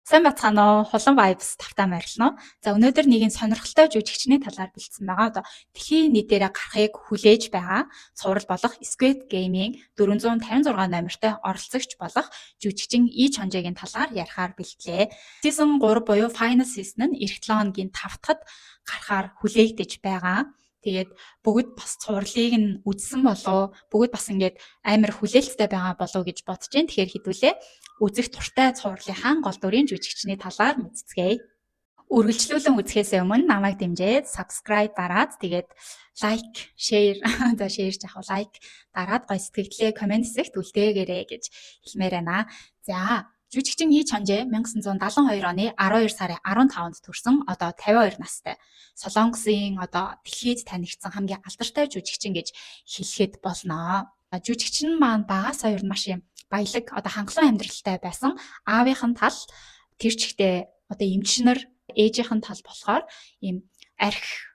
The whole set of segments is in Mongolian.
Сайн бацгаана уу? Хулан Vibes тавтаа морилно. За өнөөдөр нэгэн сонирхолтой жүжигчний талаар бэлдсэн байгаа. Одоо дэлхийн нийтээрээ гарахыг хүлээж байгаа цуврал болох Squid Game-ийн 456 номертой оролцогч болох жүжигчин И Чонжэгийн талаар ярихаар бэлтлээ. Season 3 буюу Final Season нь эх 7 хоногийн 5 дахьад гарахаар хүлээгдэж байгаа. Тэгээд бүгд бас цувралыг нь үзсэн болов бүгд бас ингээд амар хүлээлттэй байгаа болов гэж бодож байна. Тэгэхээр хэдүүлээ үзэх туртай цувралынхаа гол дүрийн жүжигчний талаар мэдцгээе. Үргэлжлүүлэн үзэхээс өмнө намайг дэмжиж subscribe дараад тэгээд лайк, share за share жаах лайк дараад гоё сэтгэлдээ комент хэсэгт үлдээгээрэй гэж хэлмээр байна. За жүжигчин И Чонжэ 1972 оны 12 сарын 15-нд төрсөн одоо 52 настай. Солонгосын одоо дэлхийд танигдсан хамгийн алдартай жүжигчин гэж хэлэхэд болно. Жүжигчин маань багасаа ер нь маш юм баялаг одоо хангалуун амьдралтай байсан. Аавынх нь тал тэр чигтээ одоо эмчнэр, ээжийнх нь тал болохоор ийм архи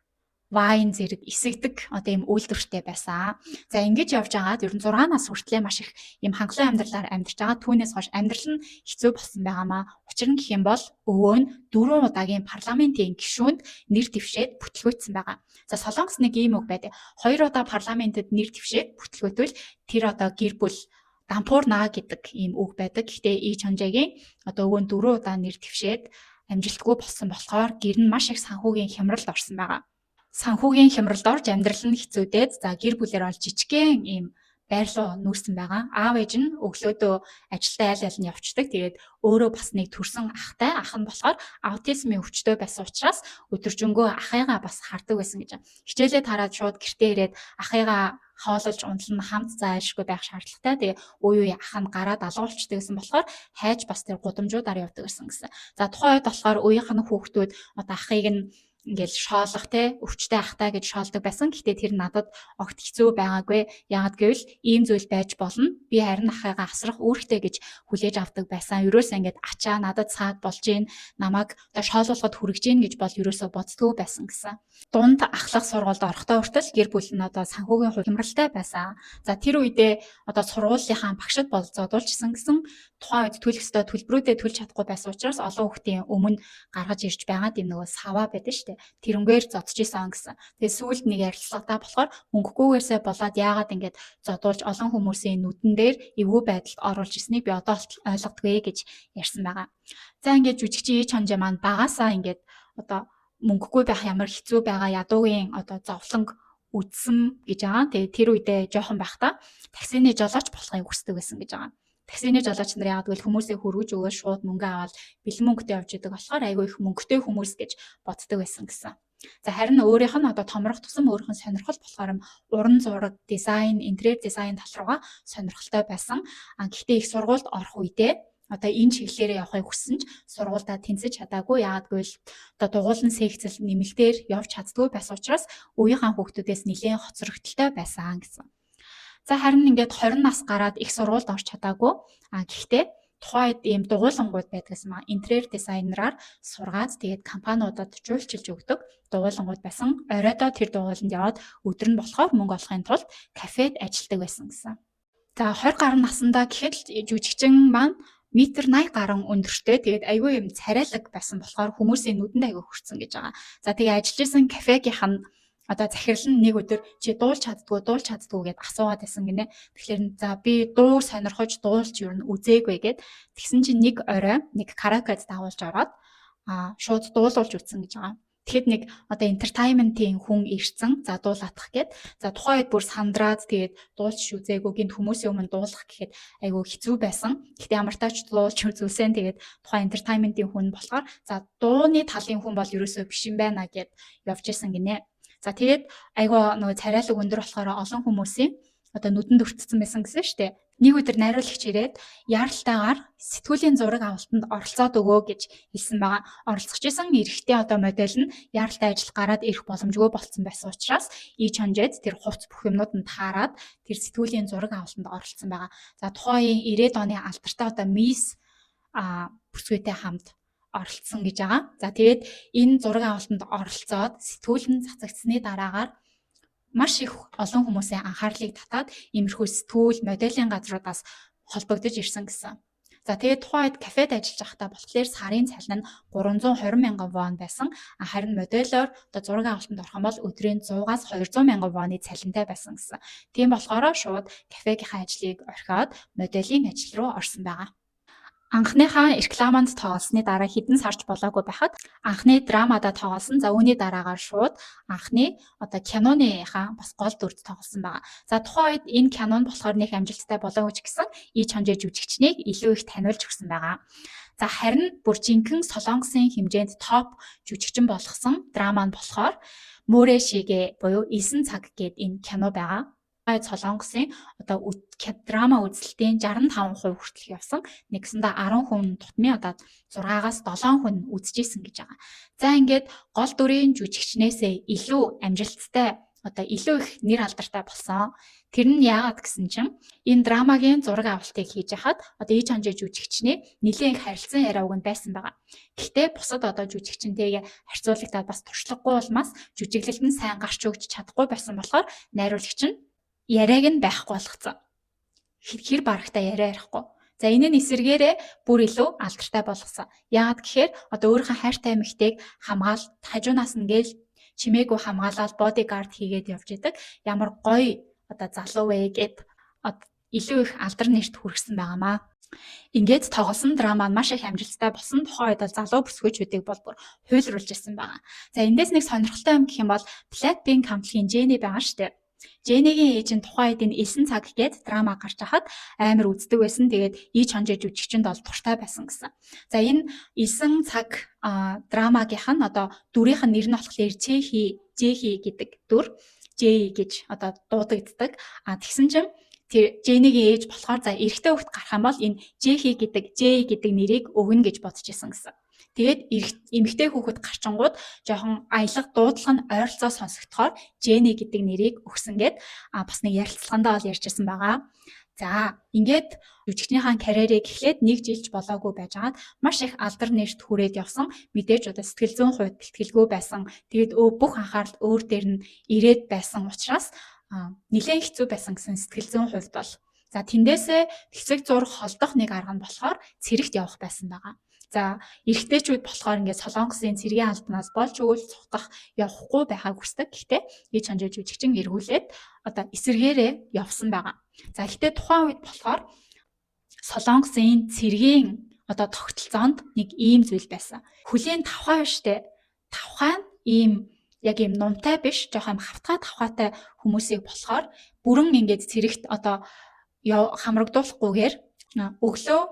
вайн зэрэг эсэгдэг одоо ийм үйлдвэртэй байсан. За ингэж явж байгаад ер нь 6 нас хүртлээр маш их ийм хангалуун амьдралаар амьдарч байгаа. Түүнээс хойш амьдрал нь хэцүү болсон байгаамаа. Учир нь гэх юм бол өвөө нь 4 удаагийн парламентын гишүүнд нэр дэвшээд бүтлгүүцсэн байгаа. За Солонгос нэг ийм үг байдаг. 2 удаа парламентэд нэр дэвшээд бүтлгүүтвэл тэр одоо гэр бүл дампуурнаа гэдэг ийм үг байдаг. Гэхдээ И Чонжэгийн одоо өвөө нь 4 удаа нэр дэвшээд амжилтгүй болсон болохоор гэр нь маш их санхүүгийн хямралд орсон байгаа. Санхүүгийн хямралд орж амьдрал нь хэцүүдээд за гэр бүлээр олж жижигхэн ийм байр руу нүүрсэн байгаа. Аав ээж нь өглөөдөө ажилдаа айл аль нь явцдаг. Тэгээд өөрөө бас нэг төрсөн ахтай. Ах нь болохоор аутизмын өвчтөй байсан учраас өдөржингөө ахыгаа бас хардаг байсан гэж. Хичээлээ тараад шууд гэртээ ирээд ахыгаа хоололж унтлан хамт зайлшгүй байх шаардлагатай. Тэгээ үе үе ах нь гараад алгуулчдаг гэсэн болохоор хайж бас тэр гудамжуудаар явдаг гэсэн. За тухайн үед болохоор үеийнх нь хүүхдүүд одоо ахыг нь ингээл шоолох те өвчтэй ахтай гэж шоолдог байсан. Гэхдээ тэр надад огт хэцүү байгаагүй. Яагад гэвэл ийм зүйл байж болно. Би харин ахыгаа асрах үүрэгтэй гэж хүлээж авдаг байсан. Ерөөсөө ингээд ачаа надад цаг болж гин намайг одоо шоолуулахад хүрэж гин гэж бол ерөөсөө боддгоо байсан гэсэн. Дунд ахлах сургуульд орохдоо хүртэл гэр бүл нь одоо санхүүгийн хямралтай байсан. За тэр үедээ одоо сургуулийнхаа багшд болцоодуулжсэн гэсэн тухайн үед төлөх ёстой төлбөрүүдээ төлж чадахгүй байсан учраас олон хүүхдийн өмнө гаргаж ирж байгаа юм нөгөө саваа байдаг шүү дээ. Тэрнгээр зодж исэн гэсэн. Тэгээ сүүлд нэг ярилцлагатай болохоор мөнгөгүйгээсээ болоод яагаад ингэж зодуулж олон хүмүүсийн нүдэн дээр эвгүй байдалд оруулж ирснийг би одоо ойлгодгүй гэж ярьсан байгаа. За ингэж жүжигчин И Чонжэ маань багасаа ингэж одоо мөнгөгүй байх ямар хэцүү байгаа ядуугийн одоо зовлонг үдсэн гэж байгаа. Тэгээ тэр үедээ жоохон байхдаа таксины жолооч болохыг хүсдэг байсан гэж байгаа. Таксины жолооч нар яагаад гэвэл хүмүүсийг хөргөж өгөөд шууд мөнгө аваад бэлэн мөнгөтэй явж идэг болохоор айгүй их мөнгөтэй хүмүүс гэж боддог байсан гэсэн. За харин өөрийнх нь одоо томрох тусам өөрийнх нь сонирхол болохоор уран зураг, дизайн, интерьер дизайн тал руугаа сонирхолтой байсан. Гэхдээ их сургуульд орох үедээ одоо энэ чиглэлээр явахыг хүссэн ч сургуульдаа тэнцэж чадаагүй. Яагаад гэвэл одоо дугуулсан секцэл нэмэлтээр явж чаддгүй байсан учраас үеийнхээ хүүхдүүдээс нэлээд хоцрогдолтой байсан гэсэн. За харин ингээд 20 нас гараад их сургуульд орч чадаагүй. Гэхдээ тухайд ийм дугуулангууд байдгаас маа интерьер дизайнераар сургаад тэгээд компаниудад жуулчилж өгдөг дугуулангууд байсан. Оройдоо тэр дугууланд яваад өдөр нь болохоор мөнгө олохын тулд кафед ажилладаг байсан гэсэн. За 20 гаруй наснда гэхэд жүжигчин маань метр 80 гаруй өндөртэй тэгээд айгүй юм царайлаг байсан болохоор хүмүүсийн нүдэнд айгүй хүрсэн гэж байгаа. За тэгээд ажиллаж исэн кафегийнх нь одоо захирал нь нэг өдөр чи дуулж чаддгүй гэдээ асуугаад байсан гинэ. Тэгэхээр за би дуу сонирхож дуулж юу н үзээгүй гэд тэгсэн чинь нэг орой нэг караокед дагуулж ороод шууд дуулуулж үзсэн гэж байгаа. Тэгэхэд нэг одоо entertainment-ийн хүн ирсэн. За дуулаадах гээд. За тухайн үед бүр сандраад тэгээд дуулж үзээгүй гинт хүмүүсийн өмнө дуулах гэхэд айгүй хэцүү байсан. Гэхдээ ямар тач дуулж үзүүлсэн. Тэгээд тухайн entertainment-ийн хүн болохоор за дууны талын хүн бол ерөөсөө биш юм байна гэд явж исэн гинэ. За тэгээд айгүй нөгөө царайлаг өндөр болохоор олон хүмүүсийн одоо нүдэнд өртсөн байсан гэсэн шүү дээ. Нэг өдөр найруулагч ирээд яаралтайгаар сэтгүүлийн зураг авалтанд оролцоод өгөө гэж хэлсэн байгаа. Оролцож исэн эрэгтэй одоо модель нь яаралтай ажил гараад ирэх боломжгүй болсон байсан учраас И Чонжэд тэр хувц бүх юмнууд нь таарад тэр сэтгүүлийн зураг авалтанд оролцсон байгаа. За тухайн 90-ад оны алдартай одоо Мисс бүсгүйтэй хамт оролцсон гэж байгаа. За тэгээд энэ зураг авалтанд оролцоод сэтгүүлэн цацагдсны дараагаар маш их олон хүмүүсийн анхаарлыг татаад иймэрхүү сэтгүүл моделийн газруудаас холбогдож ирсэн гэсэн. За тэгээд тухайн үед кафед ажиллаж байхдаа болохоор сарын цалин нь 320 мянган вон байсан. Харин модельор одоо зураг авалтанд орох юм бол өдрийн 100-аас 200 мянган воны цалинтай байсан гэсэн. Тийм болохоор шууд кафегийнхаа ажлыг орхиод моделийн ажил руу орсон байгаа. Анхныхаа рекламанд тоглосны дараа хэдэн сарч болоогүй байхад анхны драмада тоглосон. За үүний дараагаар шууд анхны одоо киноныхаа бас гол дүрд тоглосон байгаа. За тухайн үед энэ кинон болохоор нэг амжилттай болоогүй ч гэсэн ий чонжээ жүжигчнийг илүү их таниулж өгсөн байгаа. За харин бүр жинхэнэ солонгосын хэмжээнд топ жүжигчин болгосон драма нь болохоор Мөрөшигэ буюу 9 цаг гээд энэ кино байгаа. Солонгосын одоо драма үзэлтийн 65% хүртэл явсан. Нэгсэндээ 10 хүн тутмын одоо 6-аас 7 хүн үзчихсэн гэж байгаа. За ингээд гол дүрийн жүжигчнээсээ илүү амжилттай одоо илүү их нэр алдартай болсон. Тэр нь яагаад гэсэн чинь энэ драмагийн зураг авалтыг хийж хахад одоо ий чонжээ жүжигчний нэлээд их харилцан яриаг нь байсан байгаа. Гэхдээ бусад одоо жүжигчнтэйгээ харьцуулагдаад бас туршлагагүй улмаас жүжиглэлт нь сайн гарч өгч чадахгүй байсан болохоор найруулагч нь яриаг нь байхгүй болгоцсон. Хэр барагтаа яриа ярихгүй. За энэ нь эсэргээрээ бүр илүү алдартай болгосон. Яагаад гэхээр одоо өөрийнхөө хайртай эмэгтэйг хамгаалт хажуунаас нь гээл чимээгүй хамгаалаад бодигард хийгээд явж идэг. Ямар гоё одоо залуу вэ гэд илүү их алдар нэрт хүргэсэн байгаамаа. Ингээд тоглосон драма маш их амжилттай болсон. Тухайн үед залуу бүсгүйчүүдийг бол бүр хуйлруулж ирсэн байгаа. За эндээс нэг сонирхолтой юм гэх юм бол Blackpink хамтлагийн Jennie байгаа шүү дээ. Jennie-гийн ээж нь тухайн үед энэ 9 цаг гээд драма гарч хахад амар үздэг байсан. Тэгээд ий чонжээ жүжигчэнд бол туртай байсан гэсэн. За энэ 9 цаг драмагийнх нь одоо дүрийнх нь нэр нь болохоор Jehee гэдэг дүр. Jehee гэж одоо дуудагддаг. Тэгсэн чинь тэр Jennie-гийн ээж болохоор за эрэгтэй хүүхэд гарах юм бол энэ Jehee гэдэг нэрийг өгнө гэж бодож исэн гэсэн. Тэгээд эмэгтэй хүүхэд гарчингууд жоохон аялга дуудлага нь ойролцоо сонсогдохоор Jennie гэдэг нэрийг өгсөн гэд бас нэг ярилцлагандаа бол ярьжсэн байгаа. За ингээд жүжигчнийхаа карьерийг эхлээд 1 жилч болоогүй байжгаад маш их алдар нэрт хүрээд явсан. Мэдээж одоо сэтгэл зүйн хувьд бэлтгэлгүй байсан. Тэгээд бүх анхаарал өөр дээр нь ирээд байсан учраас нэлээд хэцүү байсан гэсэн сэтгэл зүйн хувьд бол. За тэндээсээ хэсэг зурх холдох нэг арга нь болохоор цэрэгт явах байсан байгаа. За эрэгтэйчүүд болохоор ингээд солонгосын цэргийн албанаас болж өгөл цухтах явахгүй байхааг хүсдэг. Гэхдээ ий чонжээ жүжигчин эргүүлээд одоо эсэргээрээ явсан байгаа. За гэхдээ тухайн үед болохоор солонгосын цэргийн одоо тогтолцоонд нэг ийм зүйл байсан. Хүлийн тавхай штэ. Тавхай нь ийм яг ийм нумтай биш, жоохон хавтгай тавхайтай хүмүүсийг болохоор бүрэн ингээд цэрэгт одоо хамрагдуулахгүйгээр өглөө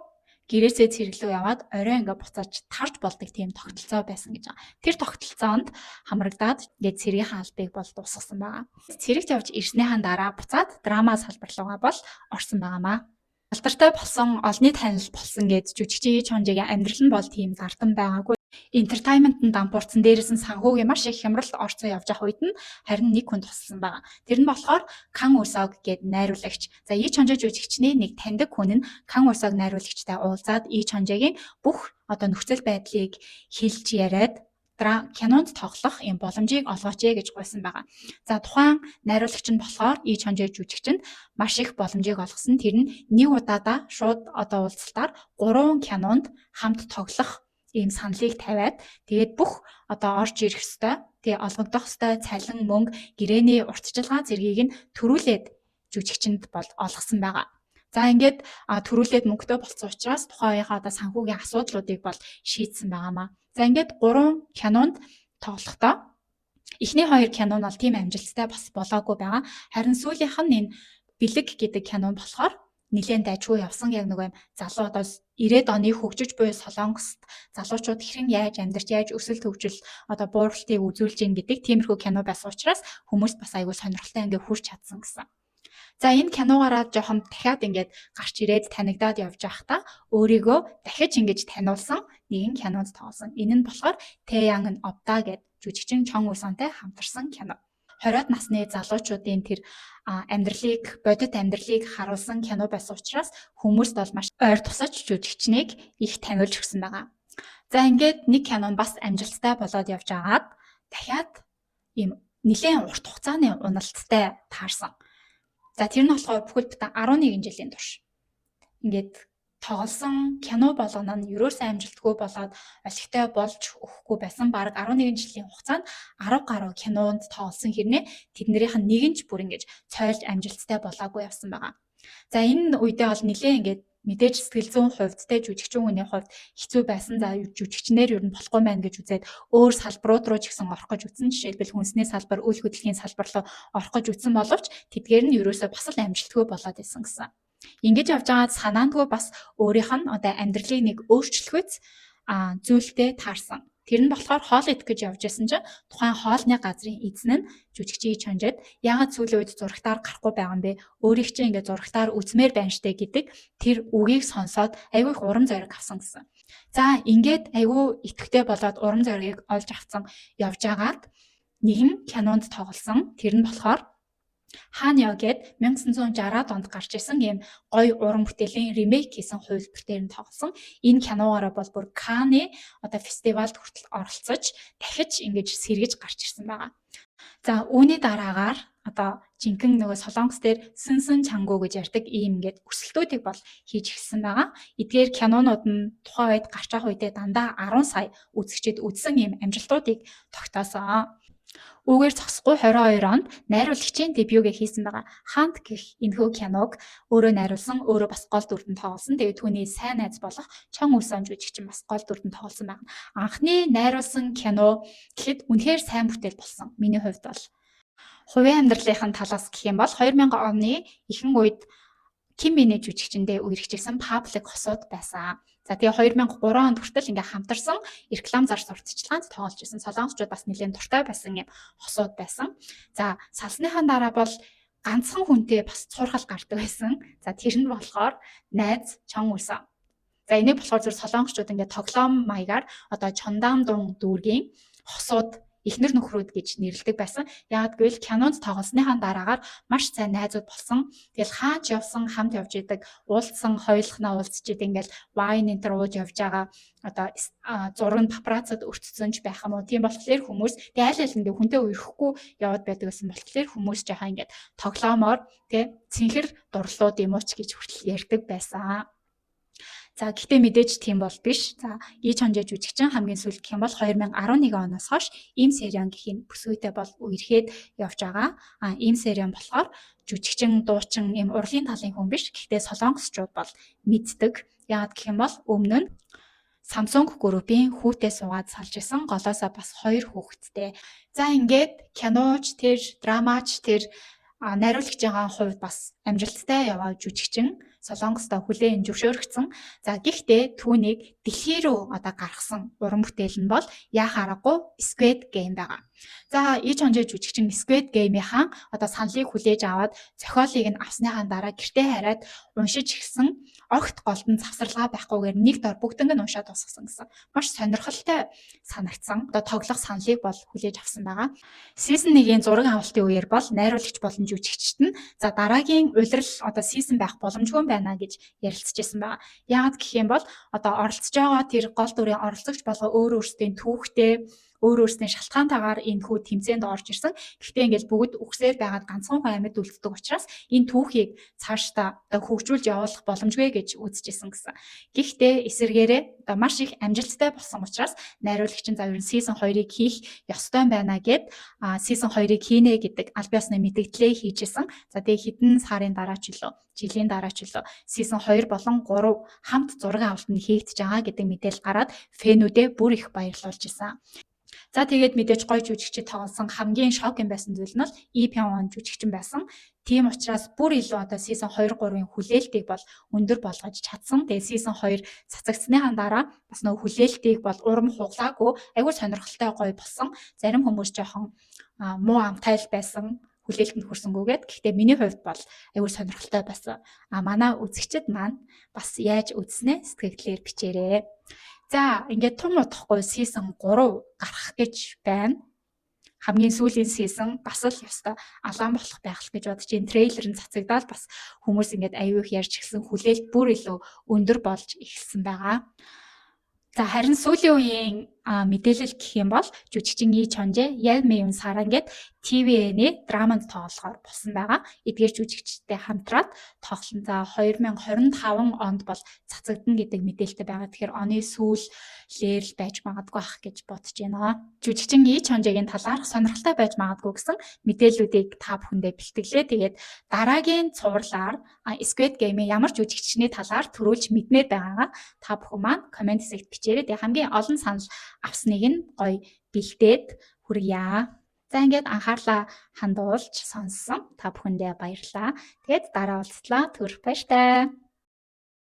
гэрээсээ цэрэглүү яваад орой ингээ буцааж тарж болдог тийм тогтолцоо байсан гэж байгаа. Тэр тогтолцоонд хамрагдаад ингээ цэргийн албыг бол дуусгасан байгаа. Цэрэгт явж ирснийхэн дараа буцаад драма салбарлуугаа бол орсон байгаамаа. Алдартай болсон, олонний танил болсон гэж жүжигчийн чонжигийн амьдрал нь бол тийм зардан байгаагүй. Entertainment-д дампуурсан дээрээс нь санхүүгийн маш их хямралд орцсон явж явах үед нь харин нэг хүн тусалсан байгаа. Тэр нь болохоор Кан Усог гээд найруулагч. За ий чонжоо жүжигчний нэг таньдаг хүн нь Кан Усог найруулагчтай уулзаад ий чонжогийн бүх одоо нөхцөл байдлыг хэлж яриад кинонд тоглох юм боломжийг олгооч гэж гуйсан байгаа. За тухайн найруулагч нь болохоор ий чонжоо жүжигчэнд маш их боломжийг олгосон. Тэр нь нэг удаадаа шууд одоо уулзалтаар 3 кинонд хамт тоглох ийм саналыг тавиад тэгээд бүх одоо орж ирэх ёстой, тэгээ олгогдох ёстой цалин, мөнгө, гэрээний уртчилгаан зэргийг нь төрүүлээд жүжигчэнд бол олгосон байгаа. За ингээд төрүүлээд мөнгөтэй болсон учраас тухайн үеийнхаа одоо санхүүгийн асуудлуудыг бол шийдсэн байгаамаа. За ингээд 3 кинонд тоглохдоо эхний 2 кино нь бол тийм амжилттай бас болоогүй байгаа. Харин сүүлийнх нь энэ Бэлэг гэдэг кино болохоор нэлээд дайггүй явсан. Яг нэг юм залуу одоо 90-ад оны хөгжиж буй Солонгост залуучууд хэрхэн яаж амьдарч яаж өсөлт хөгжил одоо бууралтыг үзүүлж гин гэдэг тиймэрхүү кино байсан учраас хүмүүс бас айгүй сонирхолтой ингээ хүрч чадсан гэсэн. За энэ киногаараа жоохон дахиад ингээд гарч ирээд танигдаад явж байхдаа өөрийгөө дахиж ингэж таниулсан нэгэн кинонд тоглосон. Энэ нь болохоор Taeyang Opda гэдэг жүжигчин Чон Усантай хамтарсан кино. 20-ад насны залуучуудын тэр бодит амьдралыг харуулсан кино байсан учраас хүмүүст бол маш ойр тусаж жүжигчнийг их таниулж өгсөн байгаа. За ингээд нэг кино нь бас амжилттай болоод явж байгаад дахиад ийм нэлээд урт хугацааны уналттай таарсан. За тэр нь болохоор бүхэл бүтэн 11 жилийн турш ингээд тоглосон кино болгоно нь ерөөсөө амжилтгүй болоод олигтой болж өгөхгүй байсан. Бараг 11 жилийн хугацаанд 10 гаруй кинонд тоглосон хэрнээ тэднэрийнх нь нэг нь ч бүр ингэж цойлж амжилттай болоогүй явсан байгаа. За энэ үедээ бол нэлээд ингэж мэдээж сэтгэл зүйн хувьд те жүжигчин хүний хувьд хэцүү байсан. За жүжигчнэр ер нь болохгүй маань гэж үзээд өөр салбарууд руу ч гэсэн орох гэж үзсэн. Жишээлбэл хүнсний салбар, үйл хөдлөлийн салбар руу орох гэж үзсэн боловч тэдгээр нь ерөөсөө бас л амжилтгүй болоод исэн гэсэн. Ингэж явж байгаа санаандгүй бас өөрийнх нь одоо амьдралыг нэг өөрчлөхөц зүйлтэй таарсан. Тэр нь болохоор хоол идэх гэж явж байсан чинь тухайн хоолны газрын эзэн нь жүжигчийг чанжаад яагаад сүүлийн үед зурагтаар гарахгүй байгаа юм бэ? Өөрийг чинь ингээд зурагтаар үзмээр байна штэ гэдэг тэр үгийг сонсоод айгүй их урам зориг авсан гэсэн. За ингээд айгүй итгэвтэй болоод урам зоригийг олж авсан явж байгаад нэгэн кинонд тоглосон. Тэр нь болохоор Ханио гэд 1960-аад онд гарч исэн ийм гоё уран бүтээлийн ремейк хийсэн хувилбар дээр нь тоглосон. Энэ киногоороо бол бүр Канны одоо фестивальд хүртэл оролцож дахиж ингэж сэргэж гарч ирсэн байгаа. За үүний дараагаар одоо жинхэнэ нөгөө солонгос дээр сүнсэн чангу гэж ярьдаг ийм ингээд өрсөлдүүдийг бол хийж эхэлсэн байгаа. Эдгээр кинонууд нь тухайн үед гарч байгаа үедээ дандаа 10 сая үзэгчид үзсэн ийм амжилтуудыг тогтоосон. Үүгээр зогсохгүй 22 онд найруулагчийн дебютгээ хийсэн байгаа. Хант гэх энэхүү киног өөрөө найруулсан, өөрөө бас гол дүрдэн тоглосон. Тэгээд түүний сайн найз болох Чон Үсэн жүжигчин бас гол дүрдэн тоглосон байна. Анхны найруулсан кино гэхэд үнэхээр сайн бүтээл болсон. Миний хувьд бол хувийн амьдралынхын талаас гэх юм бол 2000 оны ихэнх үед Ким Минэ жүжигчэндээ үерхжсэн паблик хосууд байсан. За тэгээ 2003 онд хүртэл ингээ хамтарсан реклам зар сурталчилгаанд тоглож исэн. Солонгосчууд бас нэлээд дуртай байсан юм хосууд байсан. За салсныхаа дараа бол ганцхан хүнтэй бас цуурхал гардаг байсан. За тэр нь болохоор найз Чон Үсэн. За энийг болохоор зөв солонгосчууд ингээ тоглоом маягаар одоо Чондам Дун дүүргийн хосууд эхнэр нөхрүүд гэж нэрлэдэг байсан. Яг гэвэл кинонд тоглосныхаа дараагаар маш сайн найзууд болсон. Тэгэл хаач явсан хамт явж идэг, уулзсан, хоёулахнаа уулзч идэг ингээл вайн энтер ууж явж байгаа одоо зураг папарацад өртсөн ч байх юм уу. Тийм болохоор хүмүүс аль аль ингээ хүнтэй үерхэхгүй яваад байдаг гэсэн болохоор хүмүүс жахаа ингээд тоглоомоор тий цэнхэр дурлууд юм уу ч гэж хүртэл ярьдаг байсан. За гэхдээ мэдээж тийм бол биш. За Ий Чонжэ жүжигчин хамгийн сүүлд гэх юм бол 2011 оноос хойш ийм сериан гэх юм бүсгүйтэй бол үерхэд явж байгаа. Ийм сериан болохоор жүжигчин, дуучин, ийм урлагийн талын хүн биш. Гэхдээ солонгосчууд бол мэддэг. Яагаад гэх юм бол өмнө нь Samsung группийн хүүтэй суугаад салж исэн. Голоосоо бас 2 хүүхэдтэй. За ингээд киноч тэр, драмач тэр найруулагчийн хувьд бас амжилттай яваа жүжигчин Солонгостой хүлээн зөвшөөрөгдсөн. За гэхдээ түүнийг дэлхий рүү одоо гаргасан уран бүтээл нь бол яах аргагүй Squid Game байгаа. За Ий Чонжэ жүжигчин Squid Game-ийн одоо саналыг хүлээж аваад зохиолыг нь авсныхаа дараа гэртээ хараад уншиж эхэлсэн. Огт голдон завсарлага байхгүйгээр нэг дор бүгднийг нь уншаад дуусгасан гэсэн. Маш сонирхолтой санагдсан. Одоо тоглох саналыг бол хүлээж авсан байгаа. Season 1-ийн зураг авалтын үеэр бол найруулагч болон жүжигчд нь за дараагийн улирал одоо season байх боломжгүй байна гэж ярилцчихсан байгаа. Яагаад гэх юм бол одоо оролцож байгаа тэр гол дүрийн оролцогч болго өөр өөрсдийн түүхтэй өөр өөрсдийн шалтгаантайгаар энэ хүү тэмцээнд орж ирсэн. Гэхдээ ингээл бүгд үгсээр байгаад ганцхан хүн амьд үлддэг учраас энэ түүхийг цаашдаа хөгжүүлж явуулах боломжгүй гэж үзчихсэн гэсэн. Гэхдээ эсвэргээрээ одоо маш их амжилттай болсон учраас найруулагч нь за ер нь season 2-ыг хийх ёстой байна гэд season 2-ыг хийнэ гэдэг аль биесны мэдээлэлээ хийжсэн. За тэгээ хэдэн сарын дараа ч илүү жилийн дараа ч илүү season 2 болон 3 хамт зураг авалт нь хийгдэж байгаа гэдэг мэдээлэл гараад фэнүүдээ бүр их баярлуулж исэн. За тэгээд мэдээж гоё жүжигчид тоглосон хамгийн шокинг байсан зүйл нь бол Lee Pyong-won жүжигчин байсан. Тийм учраас бүр илүү одоо season 2 3-ын хүлээлтийг бол өндөр болгож чадсан. Тэгээд season 2 цацагдсныхаа дараа бас нөгөө хүлээлтийг бол урам хугалаагүй айгүй сонирхолтой гоё болсон. Зарим хүмүүс жоохон муу амтай байсан. Хүлээлтэнд хүрсэнгүүгээд гэхдээ миний хувьд бол аюул сонирхолтой байсан. Манай үзэгчид маань бас яаж үзснээ сэтгэлээр бичээрэй. За ингээд тун удахгүй season 3 гарах гэж байна. Хамгийн сүүлийн season бас л ёстой алаан болох байх л гэж бодож энэ трейлер нь цацагдаад бас хүмүүс ингээд аюул их ярьж эхэлсэн хүлээлт бүр илүү өндөр болж эхэлсэн байгаа. За харин сүүлийн үеийн мэдээлэл гэх юм бол жүжигчин Ий Чонжэ, Ял Мэйун Сара ингээд TVN-ийн драманд тоглохоор болсон байгаа. Эдгээр жүжигчтэй хамтраад тоглосон. За 2025 онд бол цацагдана гэдэг мэдээлэлтэй байгаа. Тэгэхээр оны сүүлээр л байж магадгүй ах гэж бодож байна. Жүжигчин Ий Чонжэгийн талаарх сонирхолтой байж магадгүй гэсэн мэдээллүүдийг та бүхэндээ бэлтгэлээ. Тэгээд дараагийн цувралаар Squid Game-ийн ямар жүжигчний талаар төрүүлж мэдмээр байгаагаа та бүхэн маань комент хэсэгт бичээрэй. Тэгээд хамгийн олон санал авсныг нь гоё бэлдээд хүргье. За ингээд анхаарлаа хандуулж сонссон та бүхэндээ баярлалаа. Тэгээд дараа уулзлаа. Түр баяртай.